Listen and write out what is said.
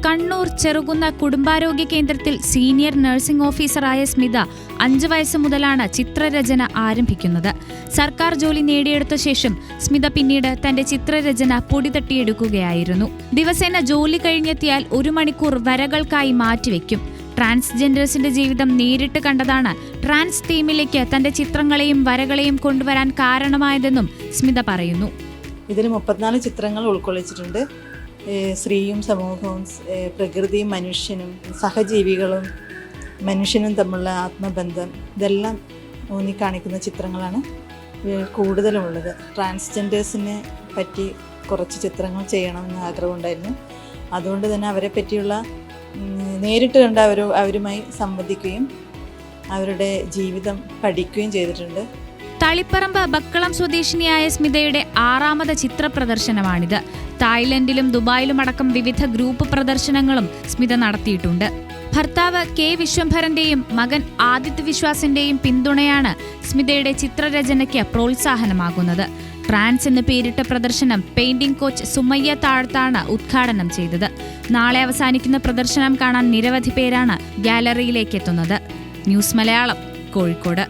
കണ്ണൂർ ചെറുകുന്ന കുടുംബാരോഗ്യ കേന്ദ്രത്തിൽ senior nursing ഓഫീസറായ സ്മിത 5 വയസ്സ് മുതലാണ് ചിത്രരചന ആരംഭിക്കുന്നത്. സർക്കാർ ജോലി നേടിയെടുത്ത ശേഷം സ്മിത പിന്നീട് തന്റെ ചിത്രരചന പൊടിതട്ടിയെടുക്കുകയായിരുന്നു. ദിവസേന ജോലി കഴിഞ്ഞെത്തിയാൽ 1 മണിക്കൂർ വരകൾക്കായി മാറ്റിവെക്കും. ട്രാൻസ്ജെൻഡേഴ്സിന്റെ ജീവിതം നേരിട്ട് കണ്ടതാണ് ട്രാൻസ് തീമിലേക്ക് തന്റെ ചിത്രങ്ങളെയും വരകളെയും കൊണ്ടുവരാൻ കാരണമായതെന്നും സ്മിത പറയുന്നു. ഇതിൽ 34 ചിത്രങ്ങൾ ഉൾക്കൊള്ളിച്ചിട്ടുണ്ട്. സ്ത്രീയും സമൂഹവും, പ്രകൃതിയും മനുഷ്യനും, സഹജീവികളും മനുഷ്യനും തമ്മിലുള്ള ആത്മബന്ധം, ഇതെല്ലാം ഊന്നിക്കാണിക്കുന്ന ചിത്രങ്ങളാണ് കൂടുതലുമുള്ളത്. ട്രാൻസ്ജെൻഡേഴ്സിനെ പറ്റി കുറച്ച് ചിത്രങ്ങൾ ചെയ്യണമെന്ന് ആഗ്രഹമുണ്ടായിരുന്നു. അതുകൊണ്ട് തന്നെ അവരെ പറ്റിയുള്ള നേരിട്ട് കണ്ട് അവരുമായി സംവദിക്കുകയും അവരുടെ ജീവിതം പഠിക്കുകയും ചെയ്തിട്ടുണ്ട്. തളിപ്പറമ്പ് ബക്കളം സ്വദേശിനിയായ സ്മിതയുടെ 6ാമത് ചിത്ര പ്രദർശനമാണിത്. തായ്ലൻഡിലും ദുബായിലുമടക്കം വിവിധ ഗ്രൂപ്പ് പ്രദർശനങ്ങളും സ്മിത നടത്തിയിട്ടുണ്ട്. ഭർത്താവ് കെ വിശ്വംഭരന്റെയും മകൻ ആദിത്യ വിശ്വാസിന്റെയും പിന്തുണയാണ് സ്മിതയുടെ ചിത്രരചനയ്ക്ക് പ്രോത്സാഹനമാകുന്നത്. ട്രാൻസ് എന്ന് പേരിട്ട പ്രദർശനം പെയിന്റിംഗ് കോച്ച് സുമയ്യ താഴത്താണ് ഉദ്ഘാടനം ചെയ്തത്. നാളെ അവസാനിക്കുന്ന പ്രദർശനം കാണാൻ നിരവധി പേരാണ് ഗാലറിയിലേക്ക് എത്തുന്നത്. ന്യൂസ് മലയാളം, കോഴിക്കോട്.